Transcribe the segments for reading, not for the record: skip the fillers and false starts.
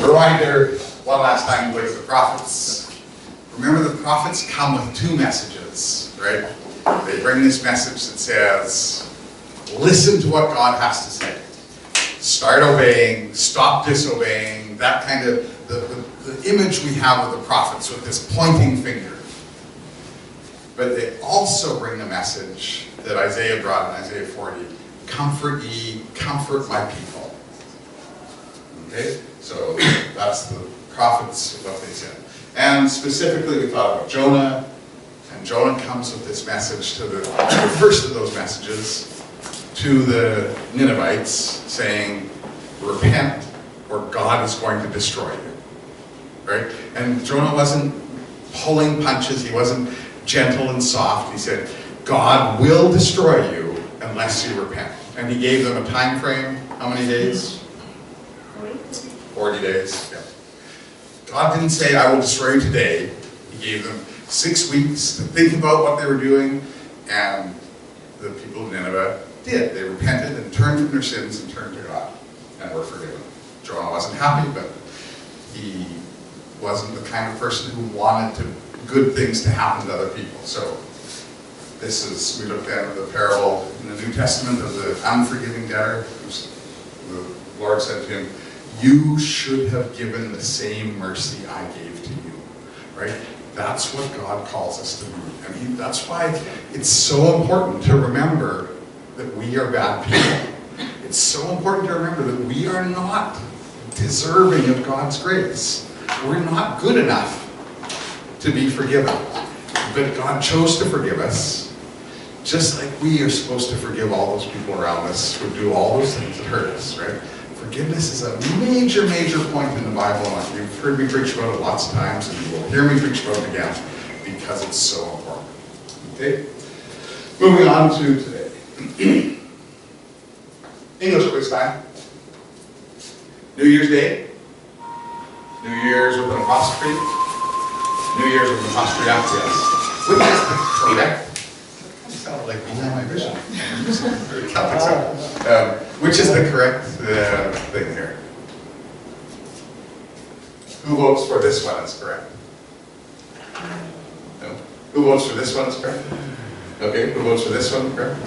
Reminder, one last time, look at the prophets. Remember, the prophets come with two messages, right? They bring this message that says, listen to what God has to say. Start obeying, stop disobeying, that kind of, the image we have of the prophets with this pointing finger. But they also bring the message that Isaiah brought in Isaiah 40, comfort ye, comfort my people. Okay? So that's the prophets, what they said. And specifically we thought about Jonah, and Jonah comes with this message to the first of those messages to the Ninevites saying, repent or God is going to destroy you. Right? And Jonah wasn't pulling punches, he wasn't gentle and soft. He said, God will destroy you unless you repent. And he gave them a time frame. How many days? 40 days. Yeah. God didn't say, I will destroy you today. He gave them 6 weeks to think about what they were doing, and the people of Nineveh did. They repented and turned from their sins and turned to God and were forgiven. Jonah wasn't happy, but he wasn't the kind of person who wanted good things to happen to other people. So this is, we looked at the parable in the New Testament of the unforgiving debtor. The Lord said to him, you should have given the same mercy I gave to you. Right? That's what God calls us to do. And that's why it's so important to remember that we are bad people. It's so important to remember that we are not deserving of God's grace. We're not good enough to be forgiven. But God chose to forgive us, just like we are supposed to forgive all those people around us who do all those things that hurt us, right? Forgiveness is a major, major point in the Bible. And you've heard me preach about it lots of times, and you will hear me preach about it again, because it's so important. Okay? Moving on to today. English quiz time. New Year's Day. New Year's with an apostrophe. New Year's with an apostrophe after yes. Which is the correct? It sounded like behind my vision. Catholic sound. Which is the correct thing here? Who votes for this one as correct? No. Who votes for this one as correct? Okay. Who votes for this one correct?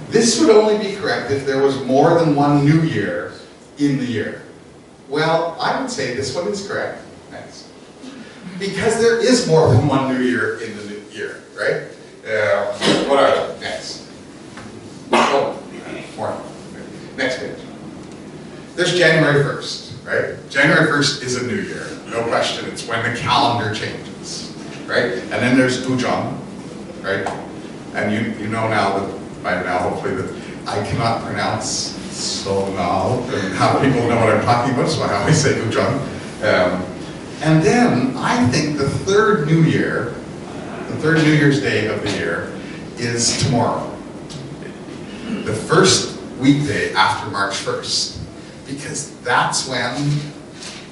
This would only be correct if there was more than one new year in the year. Well, I would say this one is correct. Thanks. Because there is more than one new year in the new year, right? What are they? Next. Oh, more. Next page. There's January 1st, right? January 1st is a new year. No question. It's when the calendar changes, right? And then there's Ujong, right? And you know now that, by now hopefully, that I cannot pronounce so now, and how people know what I'm talking about, so I always say Ujong. And then I think the third New Year, the third New Year's Day of the year, is tomorrow. The first weekday after March 1st, because that's when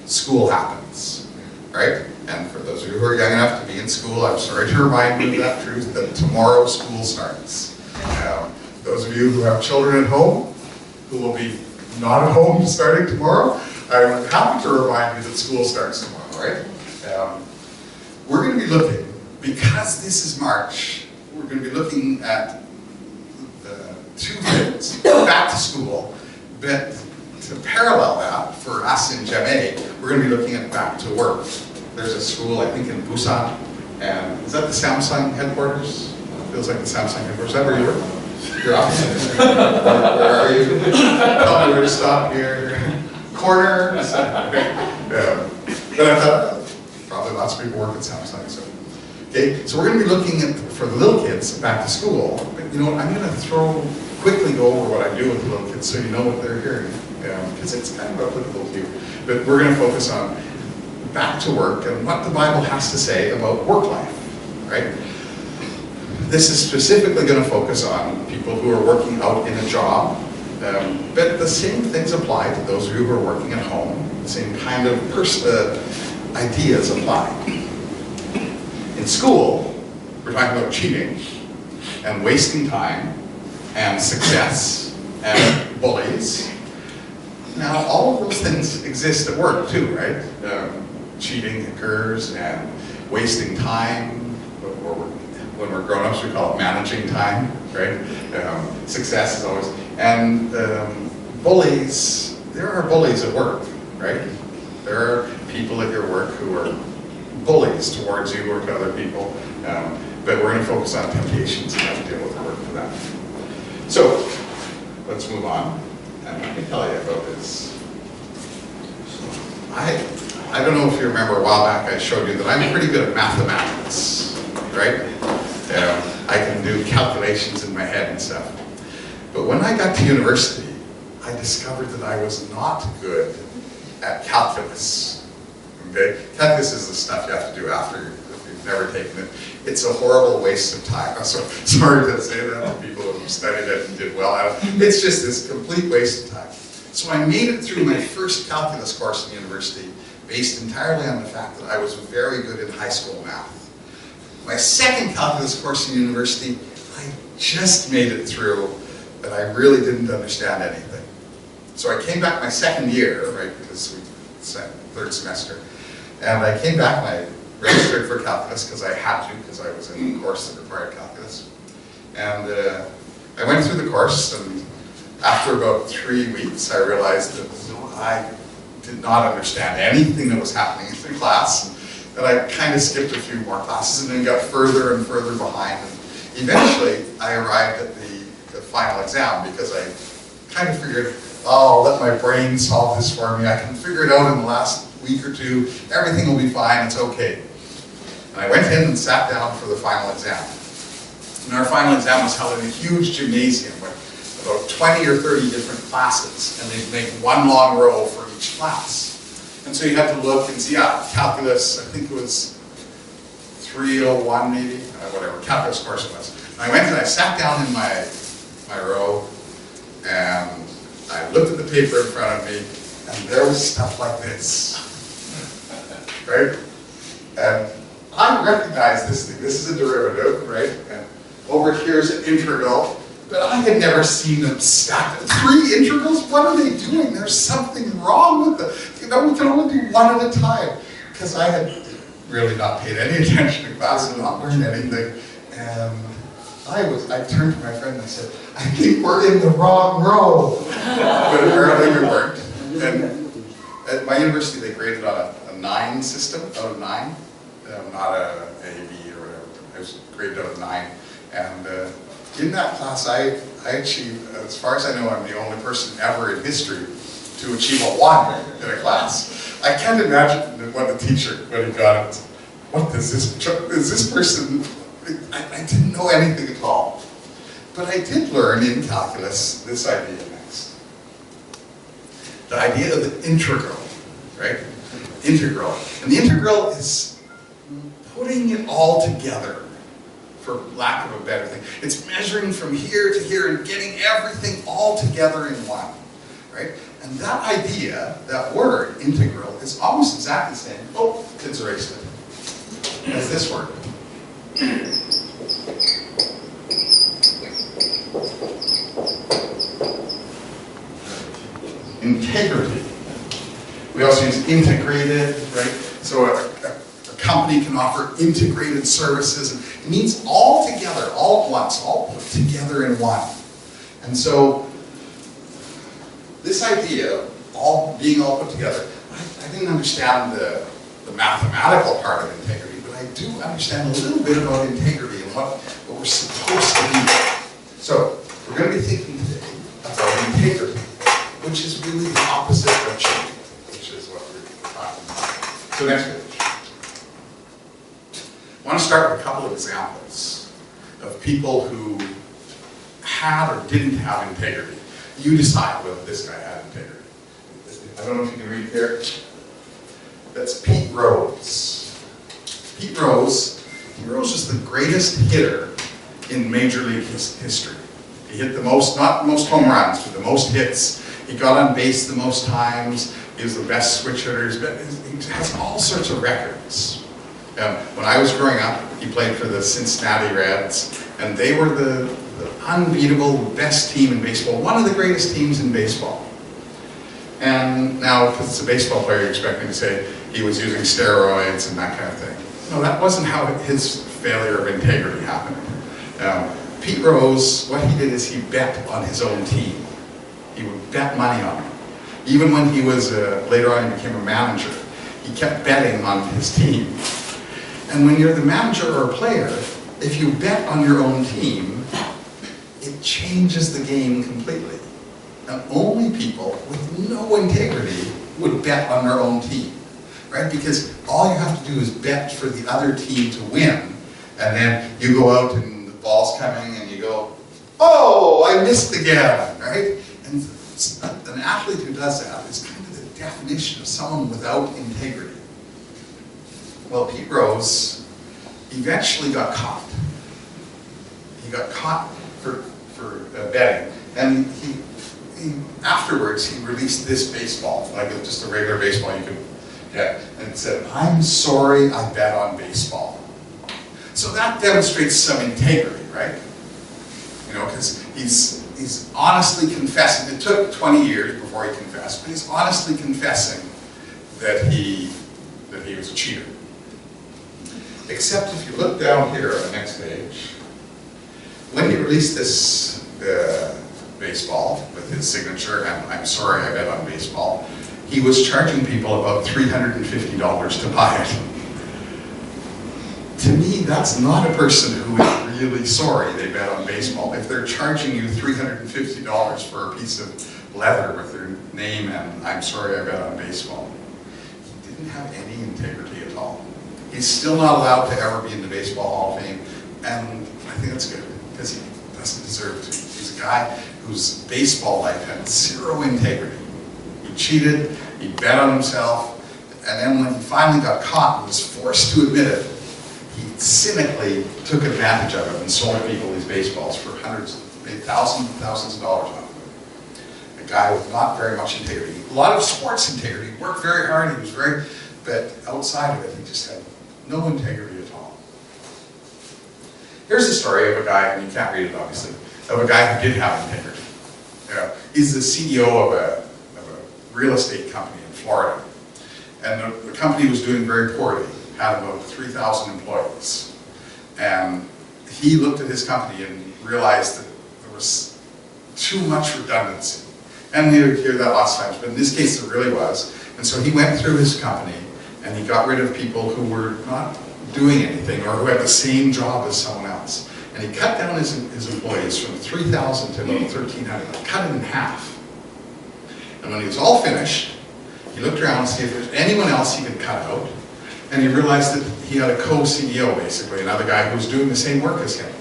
school happens, right? And for those of you who are young enough to be in school, I'm sorry to remind you of that truth, that tomorrow school starts. Those of you who have children at home, who will be not at home starting tomorrow, I'm happy to remind you that school starts tomorrow, right? We're going to be looking, because this is March, we're going to be looking at two things. Back to school, but to parallel that, for us in Jamé, we're going to be looking at back to work. There's a school, I think, in Busan, and is that the Samsung headquarters? It feels like the Samsung headquarters. Is that where you work? Your office? Where are you? Tell me where to stop here. Corner? But I thought, probably lots of people work at Samsung. So. Okay, so we're going to be looking at, for the little kids, back to school. But you know what, I'm going to quickly go over what I do with the little kids so you know what they're hearing. Because it's kind of applicable to you. But we're going to focus on back to work and what the Bible has to say about work life, right? This is specifically going to focus on people who are working out in a job, but the same things apply to those of you who are working at home. The same kind of ideas apply. In school, we're talking about cheating and wasting time and success and bullies. Now, all of those things exist at work too, right? Cheating occurs and wasting time. When we're grown-ups, we call it managing time, right? Success is always, and bullies, there are bullies at work, right? There are people at your work who are bullies towards you or to other people, but we're going to focus on temptations and how to deal with the work for that. So, let's move on, and let me tell you about this. I don't know if you remember a while back I showed you that I'm pretty good at mathematics, right? I can do calculations in my head and stuff. But when I got to university, I discovered that I was not good at calculus. Okay? Calculus is the stuff you have to do after if you've never taken it. It's a horrible waste of time. I'm sorry to say that to people who studied it and did well at it. It's just this complete waste of time. So I made it through my first calculus course in university based entirely on the fact that I was very good in high school math. My second calculus course in university, I just made it through, but I really didn't understand anything. So I came back my second year, right, because we third semester, and I came back and I registered for calculus because I had to, because I was in a course that required calculus. And I went through the course, and after about 3 weeks, I realized that I did not understand anything that was happening in the class. And I kind of skipped a few more classes and then got further and further behind. And eventually, I arrived at the final exam because I kind of figured, oh, I'll let my brain solve this for me. I can figure it out in the last week or two. Everything will be fine. It's okay. And I went in and sat down for the final exam. And our final exam was held in a huge gymnasium with about 20 or 30 different classes. And they'd make one long row for each class. And so you had to look and see, calculus, I think it was 301 maybe, whatever, calculus course it was. And I went and I sat down in my row, and I looked at the paper in front of me, and there was stuff like this, right? And I recognize this thing. This is a derivative, right? And over here is an integral. But I had never seen them stack 3 integrals. What are they doing? There's something wrong with them. You know, we can only do one at a time. Because I had really not paid any attention to class and not learned anything. And I turned to my friend and I said, I think we're in the wrong row. But apparently we weren't. And at my university, they graded on a 9 system out of 9. Not a B or whatever. I was graded out of 9. And in that class, I achieved, as far as I know, I'm the only person ever in history to achieve a 1 in a class. I can't imagine what the teacher, when he got it, what is this person, I didn't know anything at all. But I did learn in calculus this idea next. The idea of the integral, right? Integral. And the integral is putting it all together, for lack of a better thing. It's measuring from here to here and getting everything all together in one, right? And that idea, that word, integral, is almost exactly the same, oh, kids erased it, as this word. Integrity. We also use integrated, right? So a company can offer integrated services. And it means all together, all at once, all put together in one. And so this idea of being all put together, I didn't understand the mathematical part of integrity, but I do understand a little bit about integrity and what we're supposed to do. So we're going to be thinking today about integrity, which is really the opposite of cheating, which is what we're talking about. So next page. I want to start with a couple of examples of people who had or didn't have integrity. You decide whether this guy had integrity. I don't know if you can read here. That's Pete Rose. Pete Rose is the greatest hitter in Major League history. He hit the most, not the most home runs, but the most hits. He got on base the most times. He was the best switch hitter. He has all sorts of records. When I was growing up, he played for the Cincinnati Reds, and they were the unbeatable best team in baseball, one of the greatest teams in baseball. And now, because it's a baseball player, you expect me to say he was using steroids and that kind of thing. No, that wasn't how his failure of integrity happened. Pete Rose, what he did is he bet on his own team. He would bet money on it. Even when he was, later on he became a manager, he kept betting on his team. And when you're the manager or a player, if you bet on your own team, it changes the game completely. And only people with no integrity would bet on their own team, right? Because all you have to do is bet for the other team to win, and then you go out and the ball's coming and you go, oh, I missed again, right? And an athlete who does that is kind of the definition of someone without integrity. Well, Pete Rose eventually got caught. He got caught for betting, and afterwards he released this baseball, like just a regular baseball you could get, and it said, "I'm sorry I bet on baseball." So that demonstrates some integrity, right? You know, because he's honestly confessing. It took 20 years before he confessed, but he's honestly confessing that he was a cheater. Except if you look down here on the next page, when he released this baseball with his signature, and "I'm sorry I bet on baseball," he was charging people about $350 to buy it. To me, that's not a person who is really sorry they bet on baseball. If they're charging you $350 for a piece of leather with their name and "I'm sorry I bet on baseball," he didn't have any integrity at all. He's still not allowed to ever be in the Baseball Hall of Fame, and I think that's good, because he doesn't deserve to. He's a guy whose baseball life had zero integrity. He cheated, he bet on himself, and then when he finally got caught and was forced to admit it, he cynically took advantage of it and sold people these baseballs for hundreds, made thousands of dollars off of it. A guy with not very much integrity. A lot of sports integrity, he worked very hard, he was very, but outside of it, he just had no integrity at all. Here's the story of a guy, and you can't read it obviously, of a guy who did have integrity. He's the CEO of a real estate company in Florida. And the company was doing very poorly, had about 3,000 employees. And he looked at his company and realized that there was too much redundancy. And you hear that lots of times, but in this case there really was. And so he went through his company and he got rid of people who were not doing anything or who had the same job as someone else. And he cut down his employees from 3,000 to about 1,300, cut it in half. And when he was all finished, he looked around to see if there's anyone else he could cut out, and he realized that he had a co-CEO, basically, another guy who was doing the same work as him.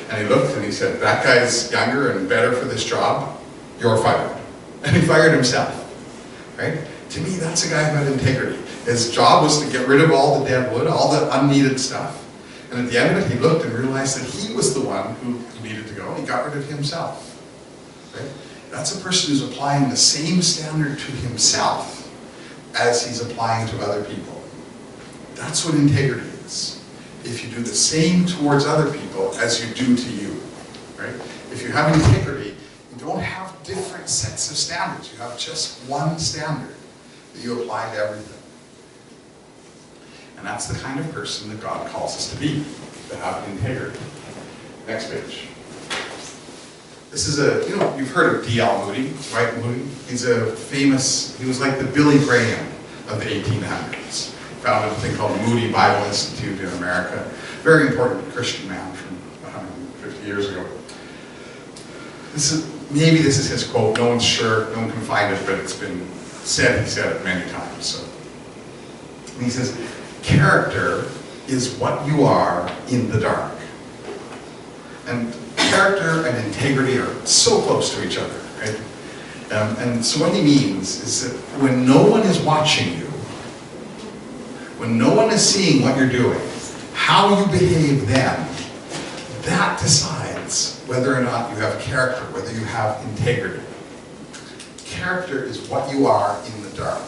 And he looked and he said, "That guy's younger and better for this job, you're fired." And he fired himself, right? To me, that's a guy who had integrity. His job was to get rid of all the dead wood, all the unneeded stuff. And at the end of it, he looked and realized that he was the one who needed to go. He got rid of himself, right? That's a person who's applying the same standard to himself as he's applying to other people. That's what integrity is. If you do the same towards other people as you do to you, right? If you have integrity, you don't have different sets of standards. You have just one standard that you apply to everything. And that's the kind of person that God calls us to be, to have integrity. Next page. This is you've heard of D.L. Moody, right? Moody. He's a famous, he was like the Billy Graham of the 1800s. Founded a thing called Moody Bible Institute in America. Very important Christian man from 150 years ago. Maybe this is his quote, no one's sure, no one can find it, but it's been said, he said it many times. So. And he says, "Character is what you are in the dark." And character and integrity are so close to each other, right? And so what he means is that when no one is watching you, when no one is seeing what you're doing, how you behave then, that decides whether or not you have character, whether you have integrity. Character is what you are in the dark.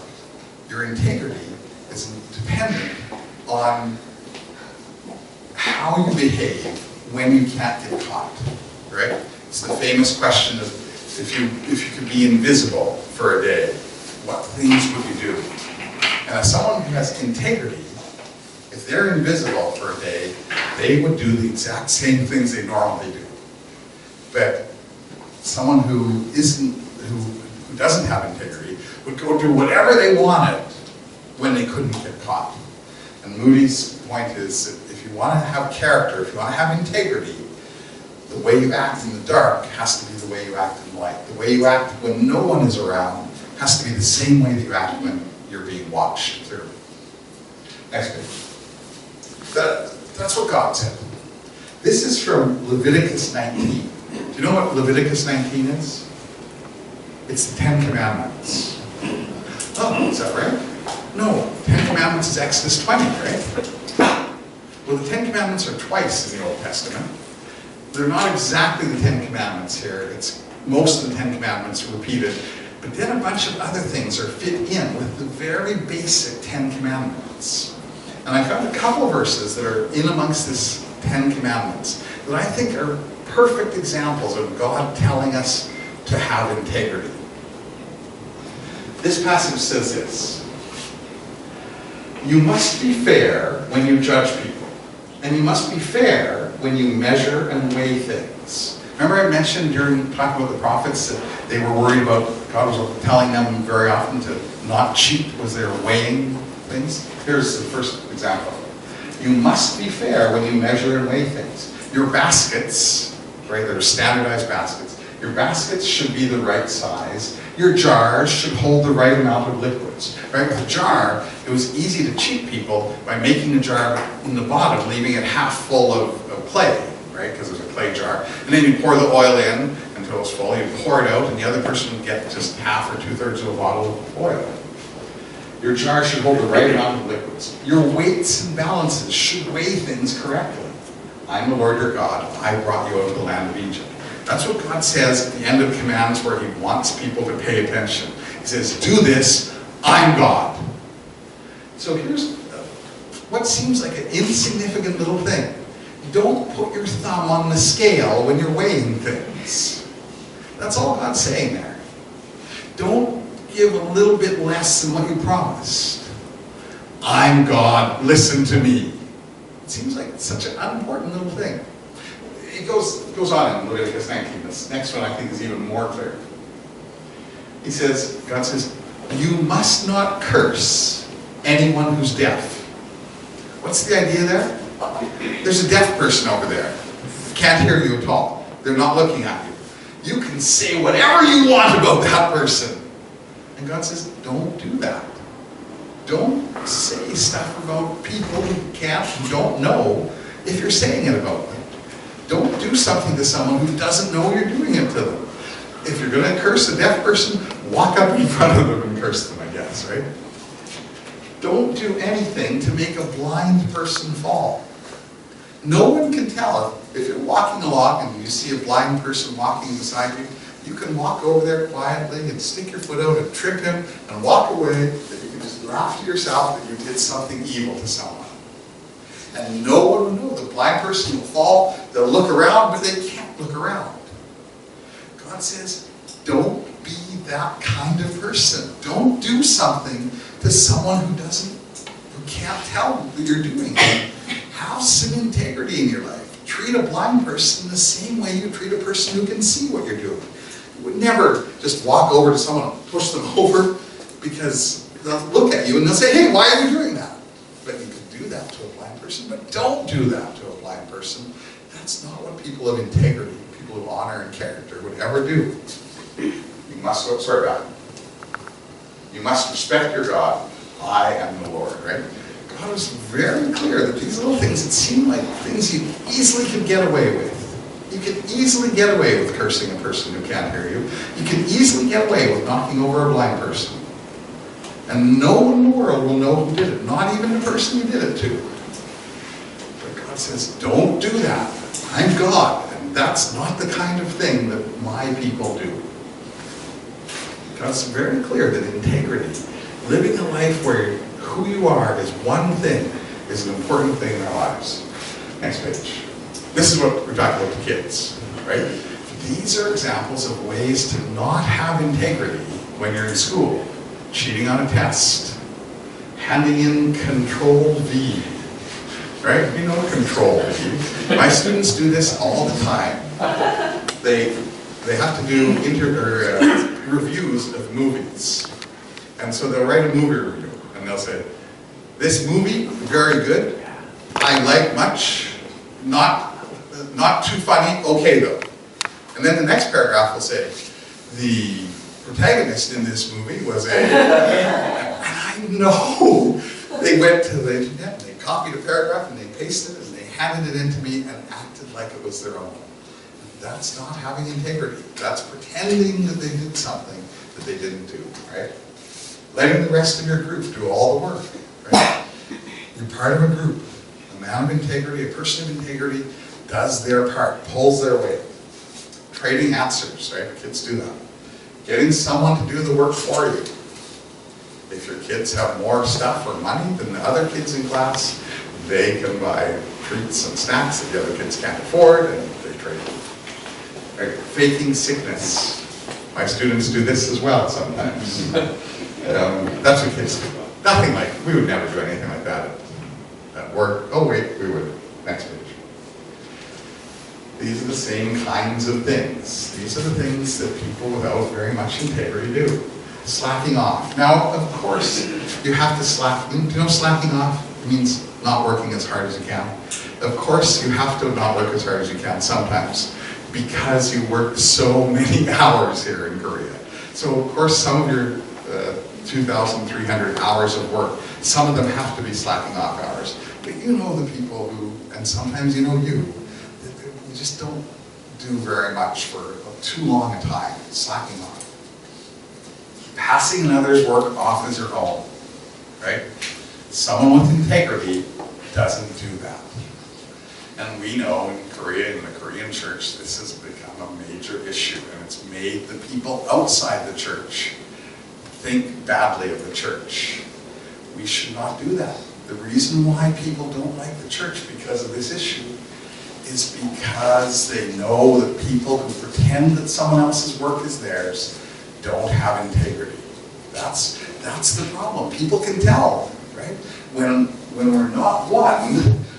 Your integrity is dependent on how you behave when you can't get caught, right? It's the famous question of if you could be invisible for a day, what things would you do? And as someone who has integrity, if they're invisible for a day, they would do the exact same things they normally do. But someone who doesn't have integrity would go do whatever they wanted when they couldn't get caught. And Moody's point is that if you want to have character, if you want to have integrity, the way you act in the dark has to be the way you act in the light. The way you act when no one is around has to be the same way that you act when you're being watched clearly. Next page. That's what God said. This is from Leviticus 19. Do you know what Leviticus 19 is? It's the Ten Commandments. Oh, is that right? No, Ten Commandments is Exodus 20, right? Well, the Ten Commandments are twice in the Old Testament. They're not exactly the Ten Commandments here. It's most of the Ten Commandments are repeated, but then a bunch of other things are fit in with the very basic Ten Commandments. And I found a couple of verses that are in amongst this Ten Commandments that I think are perfect examples of God telling us to have integrity. This passage says this: you must be fair when you judge people, and you must be fair when you measure and weigh things. Remember I mentioned during talking about the prophets that they were worried about, God was telling them very often to not cheat as they were weighing things? Here's the first example. You must be fair when you measure and weigh things. Your baskets, right, that are standardized baskets, your baskets should be the right size. Your jars should hold the right amount of liquids. Right? With a jar, it was easy to cheat people by making the jar in the bottom, leaving it half full of clay, right? Because it was a clay jar. And then you pour the oil in until it's full, you pour it out, and the other person would get just half or 2/3 of a bottle of oil. Your jar should hold the right amount of liquids. Your weights and balances should weigh things correctly. I'm the Lord your God. I brought you out of the land of Egypt. That's what God says at the end of commands where he wants people to pay attention. He says, do this, I'm God. So here's what seems like an insignificant little thing. Don't put your thumb on the scale when you're weighing things. That's all God's saying there. Don't give a little bit less than what you promised. I'm God, listen to me. It seems like such an unimportant little thing. It goes on in Leviticus 19. This next one I think is even more clear. He says, God says, you must not curse anyone who's deaf. What's the idea there? There's a deaf person over there. Can't hear you at all. They're not looking at you. You can say whatever you want about that person. And God says, don't do that. Don't say stuff about people who can't, who don't know, if you're saying it about them. Don't do something to someone who doesn't know you're doing it to them. If you're going to curse a deaf person, walk up in front of them and curse them, I guess, right? Don't do anything to make a blind person fall. No one can tell if you're walking along and you see a blind person walking beside you. You can walk over there quietly and stick your foot out and trip him and walk away, that you can just laugh to yourself that you did something evil to someone. And no one will know. The blind person will fall, they'll look around, but they can't look around. God says, don't be that kind of person. Don't do something to someone who can't tell that you're doing it. Have some integrity in your life. Treat a blind person the same way you treat a person who can see what you're doing. You would never just walk over to someone and push them over, because they'll look at you and they'll say, hey, why are you doing that? But you can do that to a blind person, but don't do that to a blind person. That's not what people of integrity, people of honor and character would ever do. You must, you must respect your God. I am the Lord, right? God was very clear that these little things that seem like things you easily could get away with. You can easily get away with cursing a person who can't hear you. You can easily get away with knocking over a blind person. And no one in the world will know who did it, not even the person you did it to. But God says, don't do that. I'm God, and that's not the kind of thing that my people do. God's very clear that integrity, living a life where who you are is one thing, is an important thing in our lives. Next page. This is what we're talking about to kids, right? These are examples of ways to not have integrity when you're in school. cheating on a test, handing in Control V, right? You know Control V. My students do this all the time. They have to do reviews of movies. And so they'll write a movie review, and they'll say, this movie, very good, I like much, not too funny, okay though. And then the next paragraph will say, the protagonist in this movie was a, and I know, they went to the internet, and they copied a paragraph, and they pasted it, and they handed it in to me, and acted like it was their own. That's not having integrity. That's pretending that they did something that they didn't do, right? Letting the rest of your group do all the work, right? You're part of a group. A man of integrity, a person of integrity, does their part, pulls their weight. Trading answers, right? Kids do that. Getting someone to do the work for you. If your kids have more stuff or money than the other kids in class, they can buy treats and snacks that the other kids can't afford, and they trade. Right? Faking sickness. My students do this as well sometimes. That's what kids do. Nothing like, we would never do anything like that at work. Oh wait, we would. Next page. These are the same kinds of things. These are the things that people without very much integrity do. Slacking off. Now, of course, you have to slack. You know, slacking off means not working as hard as you can. Of course, you have to not work as hard as you can sometimes, because you work so many hours here in Korea. So, of course, some of your 2,300 hours of work, some of them have to be slacking off hours. But you know the people who, and sometimes you know you just don't do very much for too long a time, slacking off. Passing another's work off as your own, right? Someone with integrity doesn't do that. And we know in Korea, in the Korean church, this has become a major issue, and it's made the people outside the church think badly of the church. We should not do that. The reason why people don't like the church because of this issue is because they know that people who pretend that someone else's work is theirs don't have integrity. That's the problem. People can tell, right? When we're not one,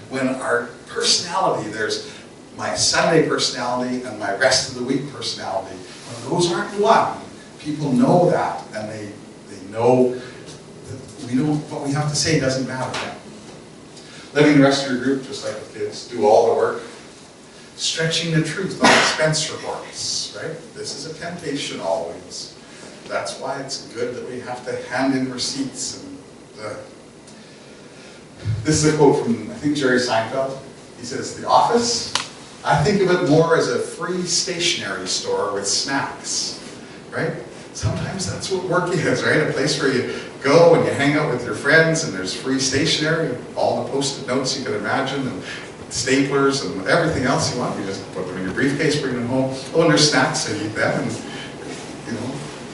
when our personality, there's my Sunday personality and my rest of the week personality, when those aren't one, people know that, and they know that what we have to say doesn't matter. Letting the rest of your group, just like the kids, do all the work. Stretching the truth on expense reports, right? This is a temptation always. That's why it's good that we have to hand in receipts. And this is a quote from, I think, Jerry Seinfeld. He says, "The office, I think of it more as a free stationery store with snacks," right? Sometimes that's what work is, right? A place where you go and you hang out with your friends, and there's free stationery, all the Post-it notes you can imagine, and staplers and everything else you want. You just put them in your briefcase, bring them home. Oh, and there's snacks, so you eat them. And you know,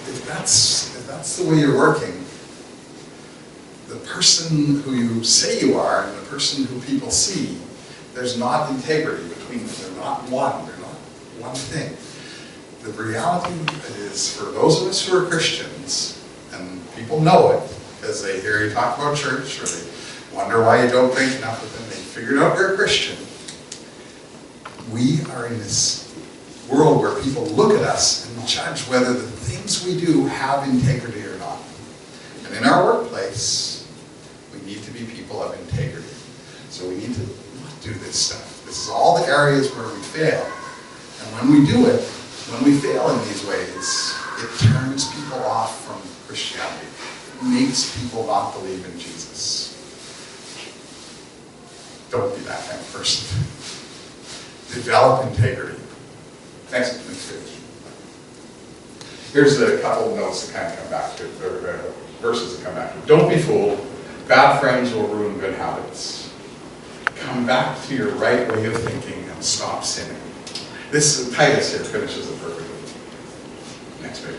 if that's the way you're working, the person who you say you are and the person who people see, there's not integrity between them. They're not one. They're not one thing. The reality is, for those of us who are Christians, and people know it as they hear you talk about church, or they wonder why you don't drink enough with them, they figured out you're a Christian. We are in this world where people look at us and judge whether the things we do have integrity or not. And in our workplace, we need to be people of integrity. So we need to not do this stuff. This is all the areas where we fail. And when we do it, when we fail in these ways, it turns people off from Christianity. It makes people not believe in Jesus. Don't be that kind of person. Develop integrity. Next page. Here's a couple of notes that kind of come back to, or verses that come back to. Don't be fooled. Bad friends will ruin good habits. Come back to your right way of thinking and stop sinning. This Titus here finishes it perfectly. Next page.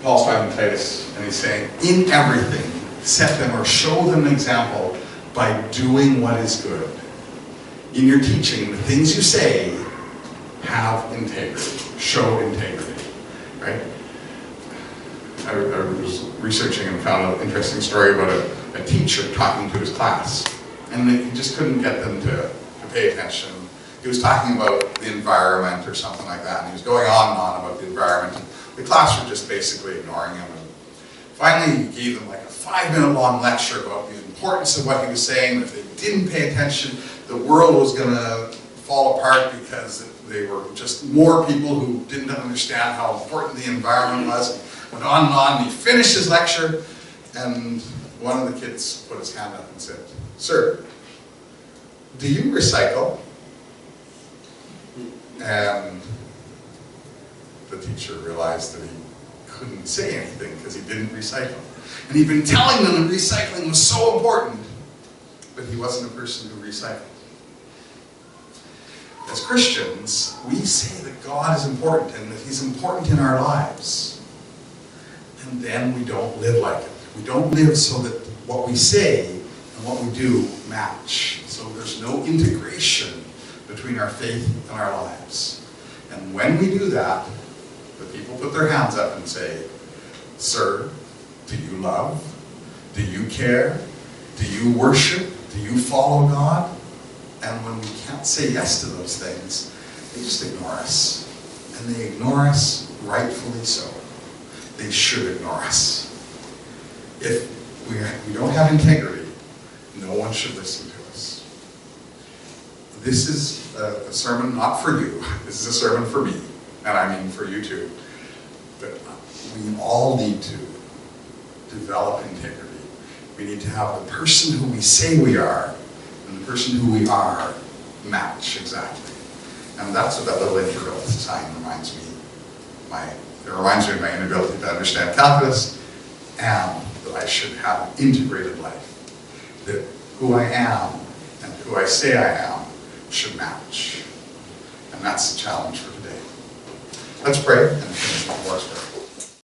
Paul's talking to Titus, and he's saying, in everything, set them or show them an example by doing what is good. In your teaching, the things you say have integrity, show integrity, right? I was researching and found an interesting story about a teacher talking to his class. And he just couldn't get them to pay attention. He was talking about the environment or something like that, and he was going on and on about the environment. And the class were just basically ignoring him. And finally, he gave them like a 5-minute long lecture about the importance of what he was saying. If they didn't pay attention, the world was going to fall apart because they were just more people who didn't understand how important the environment was. Went on and on, and he finished his lecture, and one of the kids put his hand up and said, "Sir, do you recycle?" And the teacher realized that he couldn't say anything because he didn't recycle. And he'd been telling them that recycling was so important, but he wasn't a person who recycled. As Christians, we say that God is important and that He's important in our lives. And then we don't live like it. We don't live so that what we say and what we do match. So there's no integration between our faith and our lives. And when we do that, the people put their hands up and say, "Sir, do you love? Do you care? Do you worship? Do you follow God?" And when we can't say yes to those things, they just ignore us. And they ignore us rightfully so. They should ignore us. If we don't have integrity, no one should listen to us. This is a sermon not for you. This is a sermon for me. And I mean for you too. But we all need to develop integrity. We need to have the person who we say we are and the person who we are match exactly. And that's what that little integral sign reminds me. It reminds me of my inability to understand calculus, and that I should have an integrated life. That who I am and who I say I am should match. And that's the challenge for today. Let's pray and